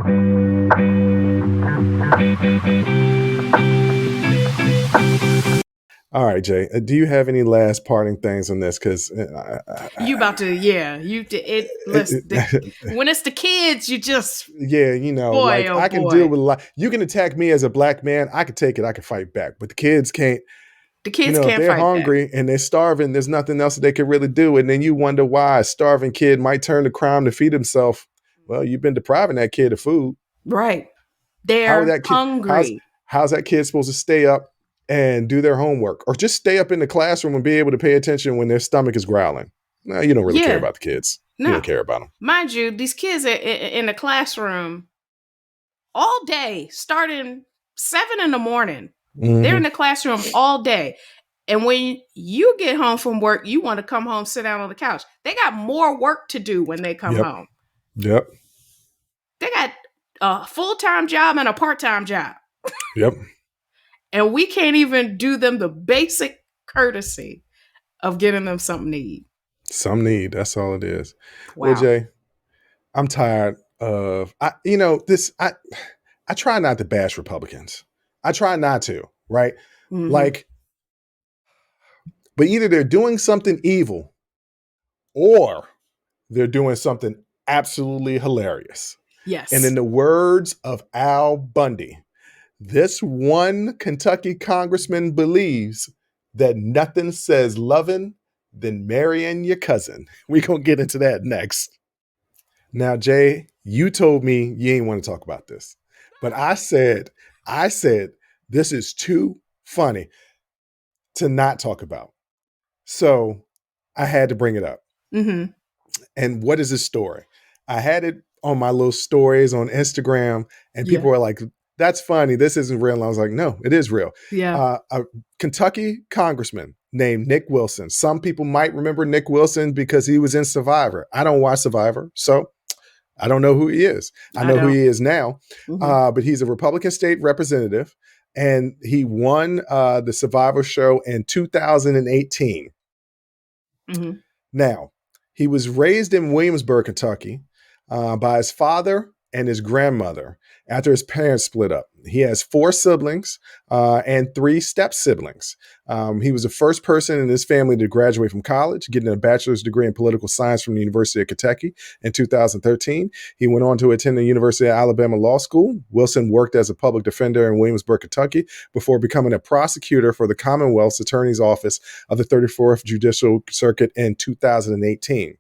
All right, Jay, do you have any last parting things on this? Because you about to, when it's the kids, you just, yeah, boy, like oh I can deal boy. with a lot. You can attack me as a black man. I can take it. I can fight back. But the kids can't. The kids If can't they're fight back. hungry and they're starving, there's nothing else that they can really do. And then you wonder why a starving kid might turn to crime to feed himself. Well, you've been depriving that kid of food. Right. How They're that kid, hungry. how's that kid supposed to stay up and do their homework or just stay up in the classroom and be able to pay attention when their stomach is growling? No, you don't really care about the kids. No. You don't care about them. Mind you, these kids are in the classroom all day, starting 7 a.m. Mm-hmm. They're in the classroom all day. And when you get home from work, you want to come home, sit down on the couch. They got more work to do when they come home. Yep. They got a full-time job and a part-time job. Yep. And we can't even do them the basic courtesy of getting them something to eat. Some need. That's all it is. Wow. Well, Jay, I'm tired of, I try not to bash Republicans. I try not to, right? Mm-hmm. Like, but either they're doing something evil or they're doing something absolutely hilarious. Yes. And in the words of Al Bundy, this one Kentucky congressman believes that nothing says loving than marrying your cousin. We're going to get into that next. Now, Jay, you told me you ain't want to talk about this, but I said, this is too funny to not talk about. So I had to bring it up. Mm-hmm. And what is this story? I had it on my little stories on Instagram and people were like, that's funny. This isn't real. And I was like, no, it is real. Yeah. A Kentucky congressman named Nick Wilson. Some people might remember Nick Wilson because he was in Survivor. I don't watch Survivor, so I don't know who he is. I know who he is now, but he's a Republican state representative, and he won the Survivor show in 2018. Mm-hmm. Now, he was raised in Williamsburg, Kentucky, by his father and his grandmother after his parents split up. He has 4 siblings and 3 step siblings. He was the first person in his family to graduate from college, getting a bachelor's degree in political science from the University of Kentucky in 2013. He went on to attend the University of Alabama Law School. Wilson worked as a public defender in Williamsburg, Kentucky, before becoming a prosecutor for the Commonwealth's Attorney's Office of the 34th Judicial Circuit in 2018.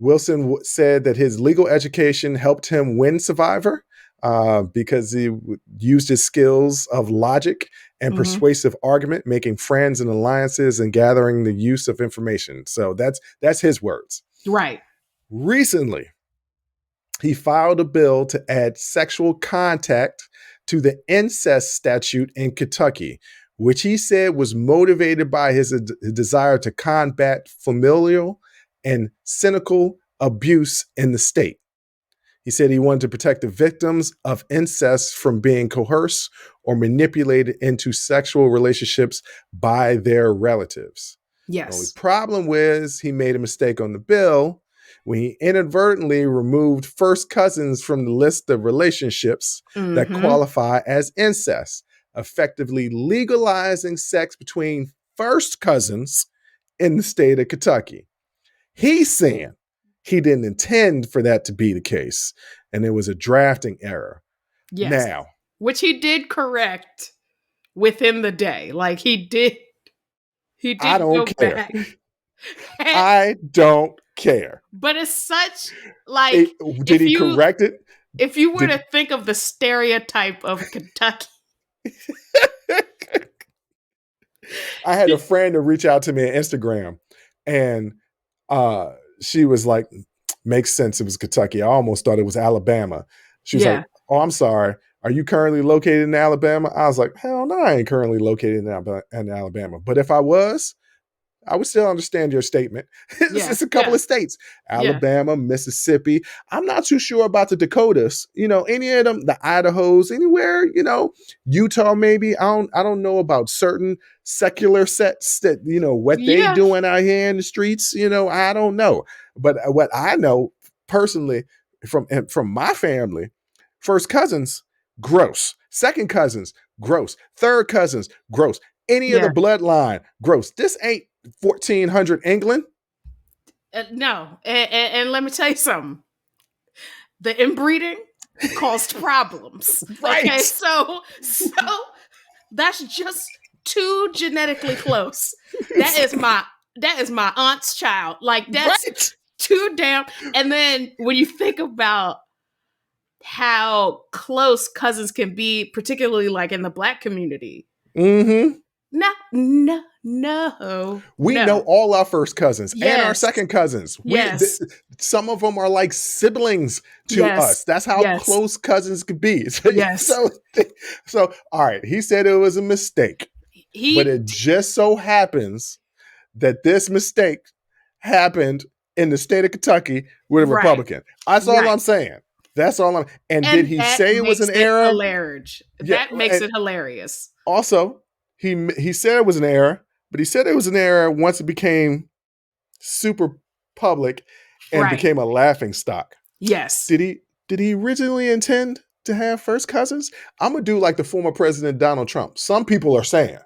Wilson said that his legal education helped him win Survivor because he used his skills of logic and persuasive argument, making friends and alliances and gathering the use of information. So that's his words. Right. Recently, he filed a bill to add sexual contact to the incest statute in Kentucky, which he said was motivated by his desire to combat familial and cynical abuse in the state. He said he wanted to protect the victims of incest from being coerced or manipulated into sexual relationships by their relatives. Yes. The only problem was he made a mistake on the bill when he inadvertently removed first cousins from the list of relationships that qualify as incest, effectively legalizing sex between first cousins in the state of Kentucky. He's saying he didn't intend for that to be the case, and it was a drafting error. Yes. Now, which he did correct within the day. Like he did I don't care. Back. I don't care. But it's such like did he correct it? If you were to think of the stereotype of Kentucky. I had a friend to reach out to me on Instagram, and she was like, makes sense. It was Kentucky. I almost thought it was Alabama. She was like, oh, I'm sorry. Are you currently located in Alabama? I was like, hell no, I ain't currently located in Alabama. But if I was, I would still understand your statement. It's just a couple of states, Alabama, Mississippi. I'm not too sure about the Dakotas, any of them, the Idahos, anywhere, Utah, maybe. I don't know about certain secular sets that, what they doing out here in the streets, I don't know. But what I know personally, from my family, first cousins, gross. Second cousins, gross. Third cousins, gross. Any of the bloodline, gross. This ain't 1400 England. No. And let me tell you something. The inbreeding caused problems. Right. Okay, so that's just too genetically close. That is my aunt's child. Like, that's too damn. And then when you think about how close cousins can be, particularly like in the Black community. Mm-hmm. No. We know all our first cousins and our second cousins. Yes. Some of them are like siblings to us. That's how close cousins could be. So, all right. He said it was a mistake, but it just so happens that this mistake happened in the state of Kentucky with a Republican. That's all I'm saying. That's all I'm. And did he say it was an error? Hilarious. That makes it hilarious. Also, he said it was an error, but he said it was an error once it became super public and became a laughing stock. Yes. Did he originally intend to have first cousins? I'm gonna do like the former president Donald Trump. Some people are saying.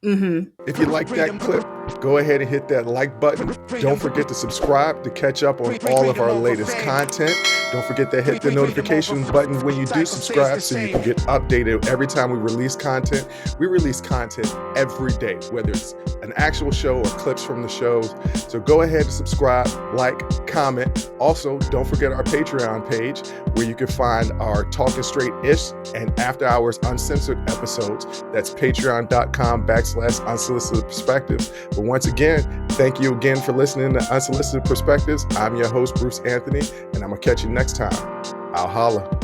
Mm-hmm. If you like that clip, go ahead and hit that like button. Don't forget to subscribe to catch up on all of our latest content. Don't forget to hit the notification button when you do subscribe so you can get updated every time we release content. We release content every day, whether it's an actual show or clips from the shows. So go ahead and subscribe, like, comment. Also, don't forget our Patreon page where you can find our Talking Straight-ish and After Hours Uncensored episodes. That's patreon.com/unsolicited perspectives. But once again, thank you again for listening to Unsolicited Perspectives. I'm your host, Bruce Anthony, and I'm going to catch you next time. I'll holla.